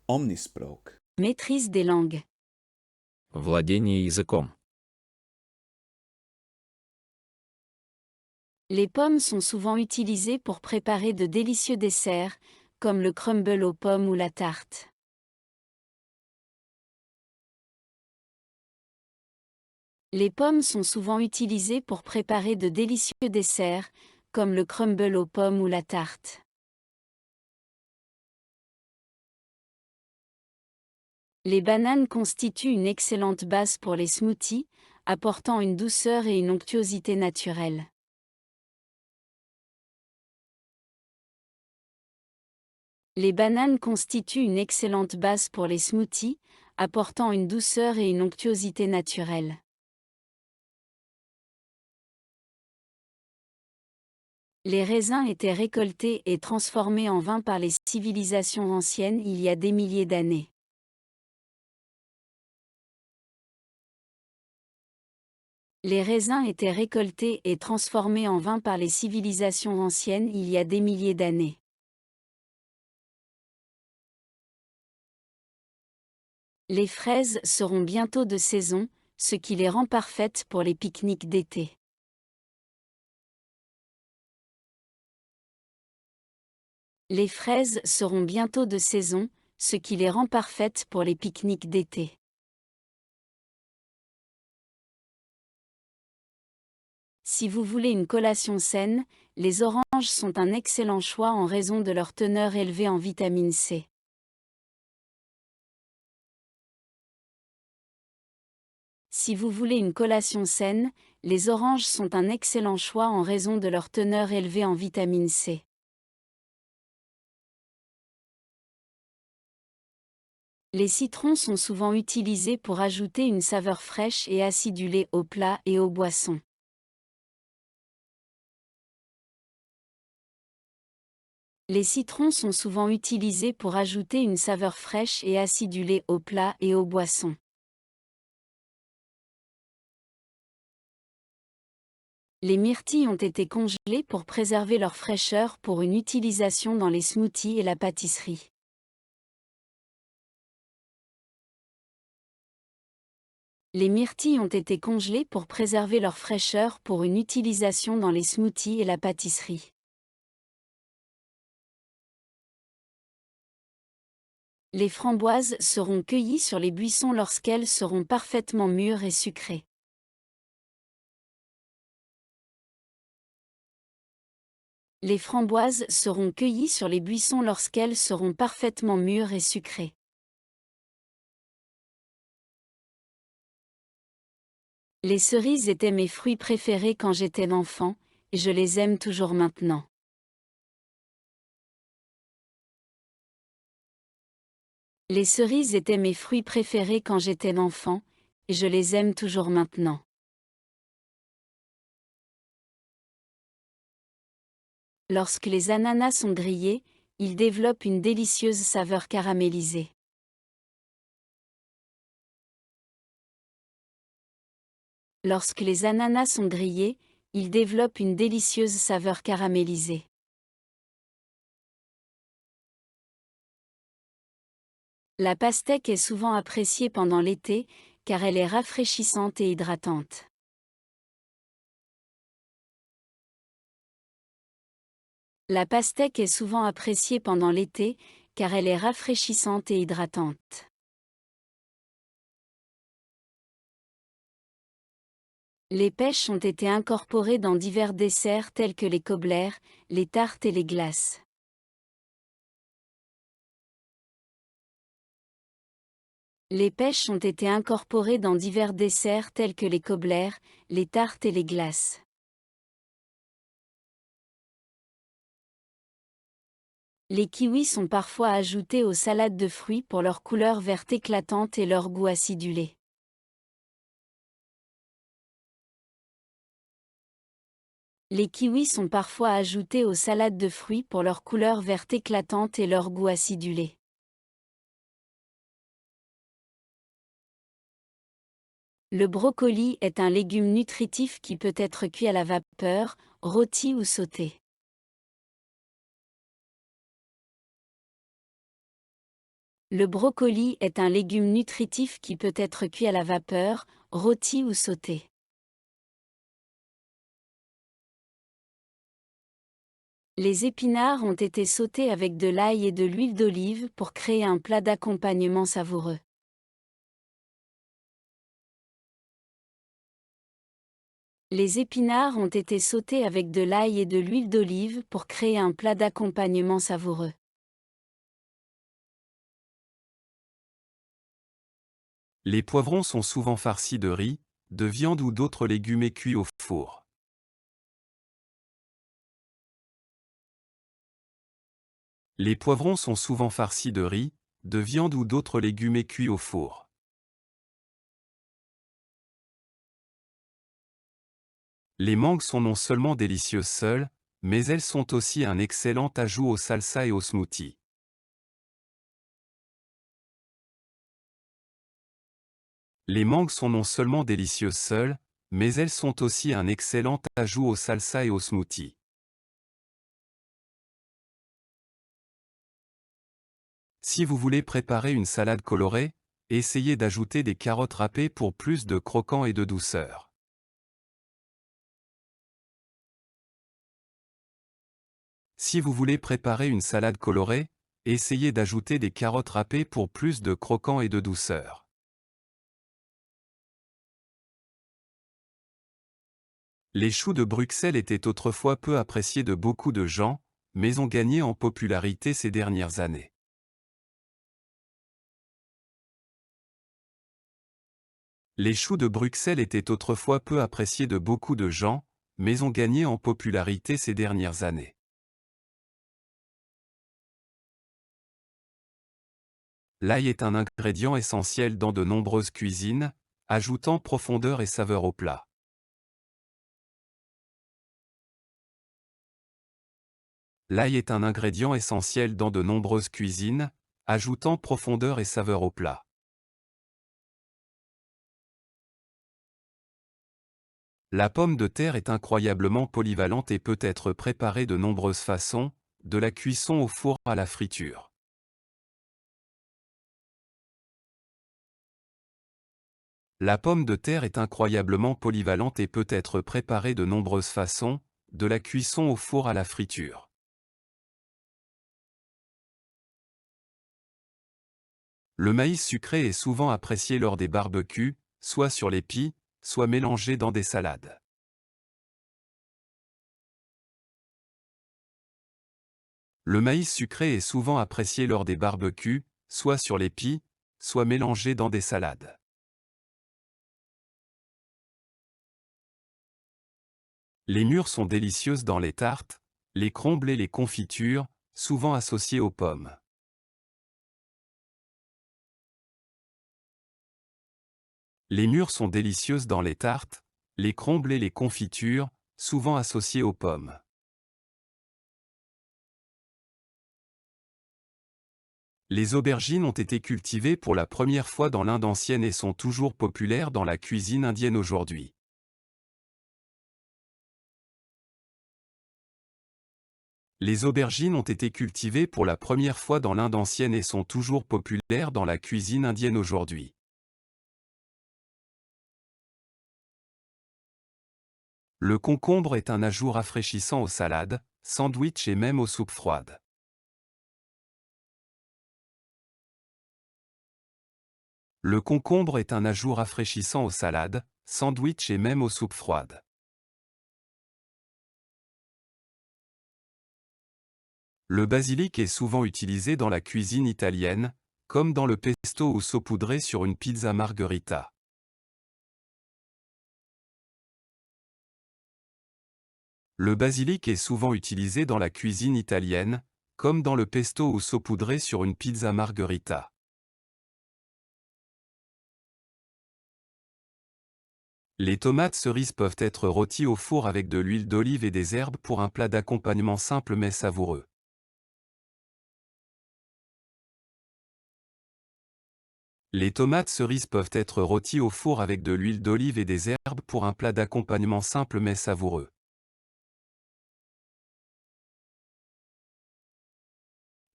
Omnisprook. Maîtrise des langues. Владение языком. Les pommes sont souvent utilisées pour préparer de délicieux desserts, comme le crumble aux pommes ou la tarte. Les pommes sont souvent utilisées pour préparer de délicieux desserts, comme le crumble aux pommes ou la tarte. Les bananes constituent une excellente base pour les smoothies, apportant une douceur et une onctuosité naturelle. Les bananes constituent une excellente base pour les smoothies, apportant une douceur et une onctuosité naturelle. Les raisins étaient récoltés et transformés en vin par les civilisations anciennes il y a des milliers d'années. Les raisins étaient récoltés et transformés en vin par les civilisations anciennes il y a des milliers d'années. Les fraises seront bientôt de saison, ce qui les rend parfaites pour les pique-niques d'été. Les fraises seront bientôt de saison, ce qui les rend parfaites pour les pique-niques d'été. Si vous voulez une collation saine, les oranges sont un excellent choix en raison de leur teneur élevée en vitamine C. Si vous voulez une collation saine, les oranges sont un excellent choix en raison de leur teneur élevée en vitamine C. Les citrons sont souvent utilisés pour ajouter une saveur fraîche et acidulée aux plats et aux boissons. Les citrons sont souvent utilisés pour ajouter une saveur fraîche et acidulée aux plats et aux boissons. Les myrtilles ont été congelées pour préserver leur fraîcheur pour une utilisation dans les smoothies et la pâtisserie. Les myrtilles ont été congelées pour préserver leur fraîcheur pour une utilisation dans les smoothies et la pâtisserie. Les framboises seront cueillies sur les buissons lorsqu'elles seront parfaitement mûres et sucrées. Les framboises seront cueillies sur les buissons lorsqu'elles seront parfaitement mûres et sucrées. Les cerises étaient mes fruits préférés quand j'étais enfant, et je les aime toujours maintenant. Les cerises étaient mes fruits préférés quand j'étais enfant, et je les aime toujours maintenant. Lorsque les ananas sont grillés, ils développent une délicieuse saveur caramélisée. Lorsque les ananas sont grillés, ils développent une délicieuse saveur caramélisée. La pastèque est souvent appréciée pendant l'été, car elle est rafraîchissante et hydratante. La pastèque est souvent appréciée pendant l'été, car elle est rafraîchissante et hydratante. Les pêches ont été incorporées dans divers desserts tels que les cobblers, les tartes et les glaces. Les pêches ont été incorporées dans divers desserts tels que les cobblers, les tartes et les glaces. Les kiwis sont parfois ajoutés aux salades de fruits pour leur couleur verte éclatante et leur goût acidulé. Les kiwis sont parfois ajoutés aux salades de fruits pour leur couleur verte éclatante et leur goût acidulé. Le brocoli est un légume nutritif qui peut être cuit à la vapeur, rôti ou sauté. Le brocoli est un légume nutritif qui peut être cuit à la vapeur, rôti ou sauté. Les épinards ont été sautés avec de l'ail et de l'huile d'olive pour créer un plat d'accompagnement savoureux. Les épinards ont été sautés avec de l'ail et de l'huile d'olive pour créer un plat d'accompagnement savoureux. Les poivrons sont souvent farcis de riz, de viande ou d'autres légumes et cuits au four. Les poivrons sont souvent farcis de riz, de viande ou d'autres légumes et cuits au four. Les mangues sont non seulement délicieuses seules, mais elles sont aussi un excellent ajout aux salsas et aux smoothies. Les mangues sont non seulement délicieuses seules, mais elles sont aussi un excellent ajout aux salsas et aux smoothies. Si vous voulez préparer une salade colorée, essayez d'ajouter des carottes râpées pour plus de croquant et de douceur. Si vous voulez préparer une salade colorée, essayez d'ajouter des carottes râpées pour plus de croquant et de douceur. Les choux de Bruxelles étaient autrefois peu appréciés de beaucoup de gens, mais ont gagné en popularité ces dernières années. Les choux de Bruxelles étaient autrefois peu appréciés de beaucoup de gens, mais ont gagné en popularité ces dernières années. L'ail est un ingrédient essentiel dans de nombreuses cuisines, ajoutant profondeur et saveur au plat. L'ail est un ingrédient essentiel dans de nombreuses cuisines, ajoutant profondeur et saveur au plat. La pomme de terre est incroyablement polyvalente et peut être préparée de nombreuses façons, de la cuisson au four à la friture. La pomme de terre est incroyablement polyvalente et peut être préparée de nombreuses façons, de la cuisson au four à la friture. Le maïs sucré est souvent apprécié lors des barbecues, soit sur les pies, soit mélangé dans des salades. Le maïs sucré est souvent apprécié lors des barbecues, soit sur les pies, soit mélangé dans des salades. Les mûres sont délicieuses dans les tartes, les crumbles et les confitures, souvent associées aux pommes. Les mûres sont délicieuses dans les tartes, les crumbles et les confitures, souvent associées aux pommes. Les aubergines ont été cultivées pour la première fois dans l'Inde ancienne et sont toujours populaires dans la cuisine indienne aujourd'hui. Les aubergines ont été cultivées pour la première fois dans l'Inde ancienne et sont toujours populaires dans la cuisine indienne aujourd'hui. Le concombre est un ajout rafraîchissant aux salades, sandwichs et même aux soupes froides. Le concombre est un ajout rafraîchissant aux salades, sandwichs et même aux soupes froides. Le basilic est souvent utilisé dans la cuisine italienne, comme dans le pesto ou saupoudré sur une pizza margherita. Le basilic est souvent utilisé dans la cuisine italienne, comme dans le pesto ou saupoudré sur une pizza margherita. Les tomates cerises peuvent être rôties au four avec de l'huile d'olive et des herbes pour un plat d'accompagnement simple mais savoureux. Les tomates cerises peuvent être rôties au four avec de l'huile d'olive et des herbes pour un plat d'accompagnement simple mais savoureux.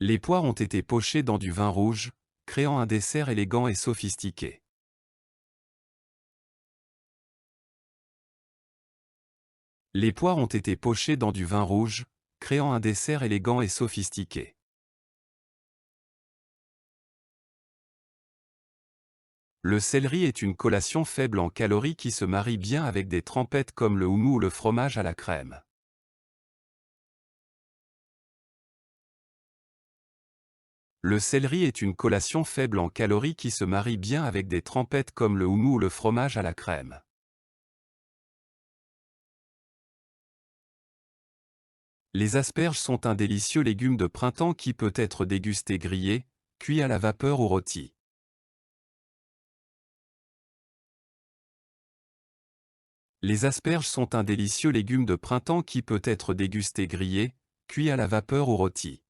Les poires ont été pochées dans du vin rouge, créant un dessert élégant et sophistiqué. Les poires ont été pochées dans du vin rouge, créant un dessert élégant et sophistiqué. Le céleri est une collation faible en calories qui se marie bien avec des trempettes comme le houmous ou le fromage à la crème. Le céleri est une collation faible en calories qui se marie bien avec des trempettes comme le houmous ou le fromage à la crème. Les asperges sont un délicieux légume de printemps qui peut être dégusté grillé, cuit à la vapeur ou rôti. Les asperges sont un délicieux légume de printemps qui peut être dégusté grillé, cuit à la vapeur ou rôti.